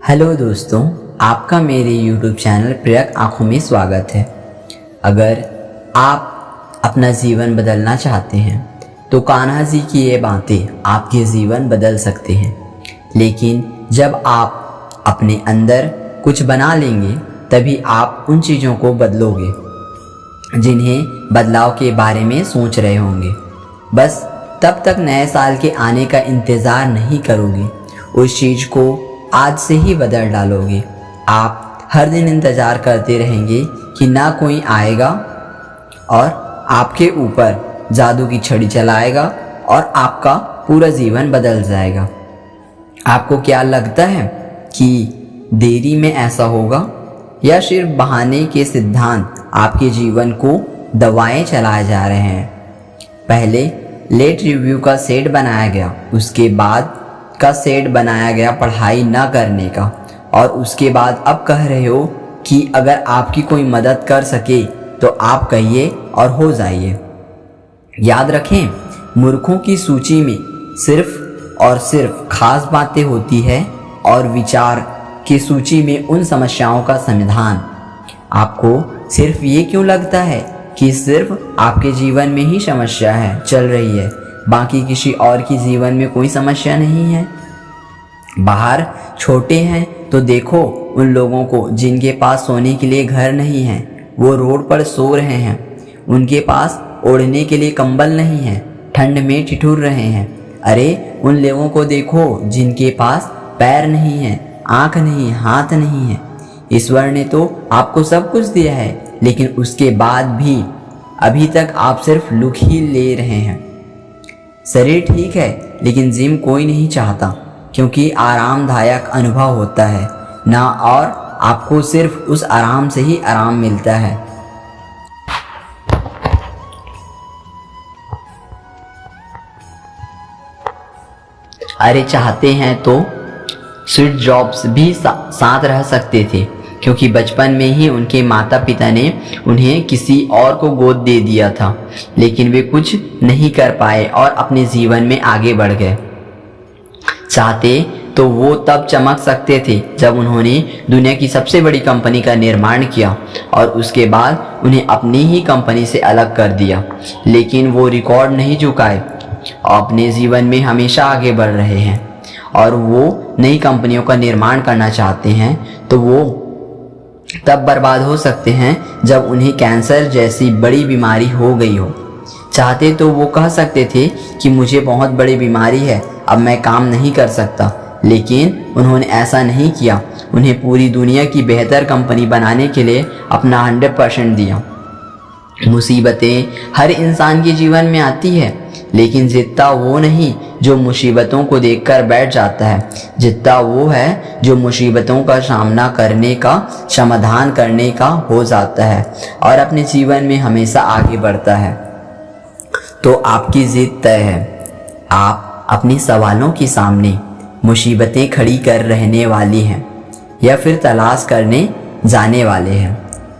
Hello दोस्तों, आपका मेरे YouTube चैनल प्रियक आँखों में स्वागत है। अगर आप अपना जीवन बदलना चाहते हैं तो कान्हा जी की ये बातें आपके जीवन बदल सकते हैं। लेकिन जब आप अपने अंदर कुछ बना लेंगे तभी आप उन चीज़ों को बदलोगे जिन्हें बदलाव के बारे में सोच रहे होंगे। बस तब तक नए साल के आने का इंतज़ार नहीं करोगे, उस चीज़ को आज से ही बदल डालोगे। आप हर दिन इंतज़ार करते रहेंगे कि ना कोई आएगा और आपके ऊपर जादू की छड़ी चलाएगा और आपका पूरा जीवन बदल जाएगा। आपको क्या लगता है कि देरी में ऐसा होगा या सिर्फ बहाने के सिद्धांत आपके जीवन को दबाए चलाए जा रहे हैं? पहले लेट रिव्यू का सेट बनाया गया, उसके बाद का सेट बनाया गया पढ़ाई ना करने का, और उसके बाद अब कह रहे हो कि अगर आपकी कोई मदद कर सके तो आप कहिए और हो जाइए। याद रखें, मूर्खों की सूची में सिर्फ और सिर्फ खास बातें होती है और विचार की सूची में उन समस्याओं का समाधान। आपको सिर्फ ये क्यों लगता है कि सिर्फ आपके जीवन में ही समस्या है चल रही है, बाकी किसी और की जीवन में कोई समस्या नहीं है? बाहर छोटे हैं तो देखो उन लोगों को जिनके पास सोने के लिए घर नहीं है, वो रोड पर सो रहे हैं। उनके पास ओढ़ने के लिए कंबल नहीं है, ठंड में ठिठुर रहे हैं। अरे उन लोगों को देखो जिनके पास पैर नहीं है, आँख नहीं, हाथ नहीं है। ईश्वर ने तो आपको सब कुछ दिया है, लेकिन उसके बाद भी अभी तक आप सिर्फ लुक ही ले रहे हैं। शरीर ठीक है लेकिन जिम कोई नहीं चाहता, क्योंकि आरामदायक अनुभव होता है ना, और आपको सिर्फ उस आराम से ही आराम मिलता है। अरे चाहते हैं तो स्वीट जॉब्स भी साथ रह सकते थे, क्योंकि बचपन में ही उनके माता पिता ने उन्हें किसी और को गोद दे दिया था, लेकिन वे कुछ नहीं कर पाए और अपने जीवन में आगे बढ़ गए। चाहते तो वो तब चमक सकते थे जब उन्होंने दुनिया की सबसे बड़ी कंपनी का निर्माण किया और उसके बाद उन्हें अपनी ही कंपनी से अलग कर दिया, लेकिन वो रिकॉर्ड नहीं झुकाए, अपने जीवन में हमेशा आगे बढ़ रहे हैं। और वो नई कंपनियों का निर्माण करना चाहते हैं तो वो तब बर्बाद हो सकते हैं जब उन्हें कैंसर जैसी बड़ी बीमारी हो गई हो। चाहते तो वो कह सकते थे कि मुझे बहुत बड़ी बीमारी है, अब मैं काम नहीं कर सकता, लेकिन उन्होंने ऐसा नहीं किया। उन्हें पूरी दुनिया की बेहतर कंपनी बनाने के लिए अपना 100% दिया। मुसीबतें हर इंसान के जीवन में आती है, लेकिन जीतता वो नहीं जो मुसीबतों को देखकर बैठ जाता है, जीतता वो है जो मुसीबतों का सामना करने का, समाधान करने का हो जाता है और अपने जीवन में हमेशा आगे बढ़ता है। तो आपकी जीत तय है। आप अपने सवालों के सामने मुसीबतें खड़ी कर रहने वाली हैं या फिर तलाश करने जाने वाले हैं।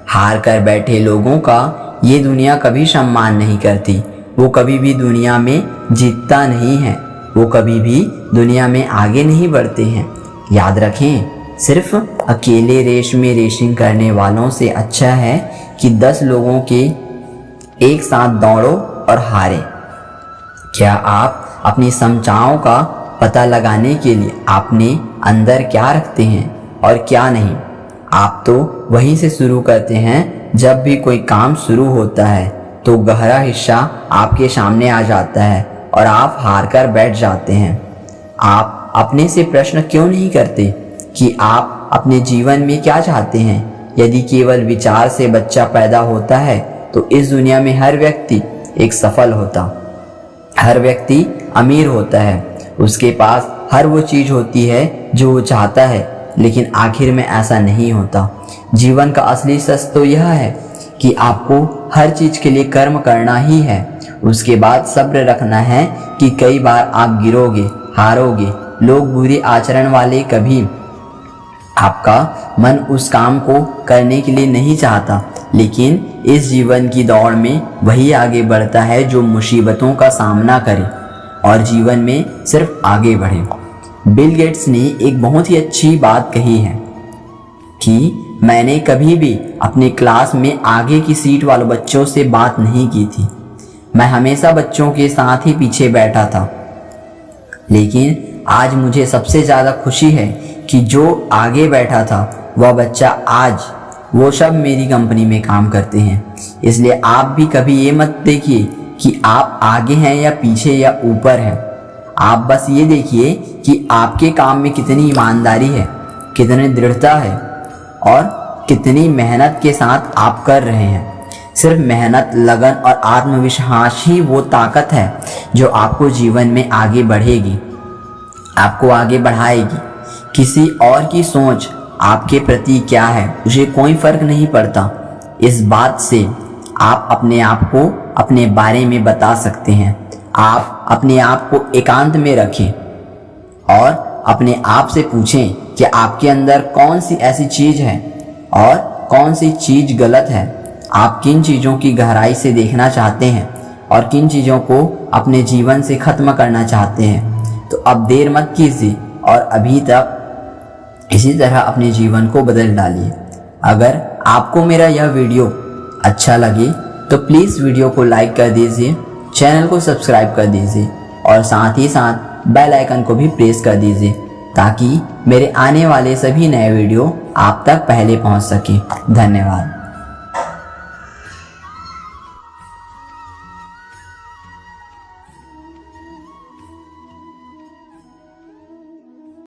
हार कर बैठे लोगों का ये दुनिया कभी सम्मान नहीं करती। वो कभी भी दुनिया में जीतता नहीं है, वो कभी भी दुनिया में आगे नहीं बढ़ते हैं। याद रखें, सिर्फ अकेले रेस में रेसिंग करने वालों से अच्छा है कि 10 लोगों के एक साथ दौड़ो और हारे। क्या आप अपनी क्षमताओं का पता लगाने के लिए अपने अंदर क्या रखते हैं और क्या नहीं? आप तो वहीं से शुरू करते हैं। जब भी कोई काम शुरू होता है तो गहरा हिस्सा आपके सामने आ जाता है और आप हार कर बैठ जाते हैं। आप अपने से प्रश्न क्यों नहीं करते कि आप अपने जीवन में क्या चाहते हैं? यदि केवल विचार से बच्चा पैदा होता है तो इस दुनिया में हर व्यक्ति एक सफल होता, हर व्यक्ति अमीर होता है, उसके पास हर वो चीज़ होती है जो वो चाहता है, लेकिन आखिर में ऐसा नहीं होता। जीवन का असली सच तो यह है कि आपको हर चीज़ के लिए कर्म करना ही है। उसके बाद सब्र रखना है कि कई बार आप गिरोगे, हारोगे। लोग बुरी आचरण वाले कभी आपका मन उस काम को करने के लिए नहीं चाहता, लेकिन इस जीवन की दौड़ में वही आगे बढ़ता है जो मुसीबतों का सामना करे और जीवन में सिर्फ आगे बढ़े। बिल गेट्स ने एक बहुत ही अच्छी बात कही है कि मैंने कभी भी अपने क्लास में आगे की सीट वालों बच्चों से बात नहीं की थी। मैं हमेशा बच्चों के साथ ही पीछे बैठा था। लेकिन आज मुझे सबसे ज़्यादा खुशी है कि जो आगे बैठा था वह बच्चा आज वो सब मेरी कंपनी में काम करते हैं। इसलिए आप भी कभी ये मत देखिए कि आप आगे हैं या पीछे या ऊपर हैं। आप बस ये देखिए कि आपके काम में कितनी ईमानदारी है, कितनी दृढ़ता है और कितनी मेहनत के साथ आप कर रहे हैं। सिर्फ मेहनत, लगन और आत्मविश्वास ही वो ताकत है जो आपको जीवन में आगे बढ़ेगी, आपको आगे बढ़ाएगी। किसी और की सोच आपके प्रति क्या है उसे कोई फर्क नहीं पड़ता। इस बात से आप अपने आप को अपने बारे में बता सकते हैं। आप अपने आप को एकांत में रखें और अपने आप से पूछें कि आपके अंदर कौन सी ऐसी चीज़ है और कौन सी चीज़ गलत है। आप किन चीज़ों की गहराई से देखना चाहते हैं और किन चीज़ों को अपने जीवन से ख़त्म करना चाहते हैं। तो अब देर मत कीजिए और अभी तक इसी तरह अपने जीवन को बदल डालिए। अगर आपको मेरा यह वीडियो अच्छा लगे तो प्लीज़ वीडियो को लाइक कर दीजिए, चैनल को सब्सक्राइब कर दीजिए और साथ ही साथ बेल आइकन को भी प्रेस कर दीजिए ताकि मेरे आने वाले सभी नए वीडियो आप तक पहले पहुंच सके। धन्यवाद।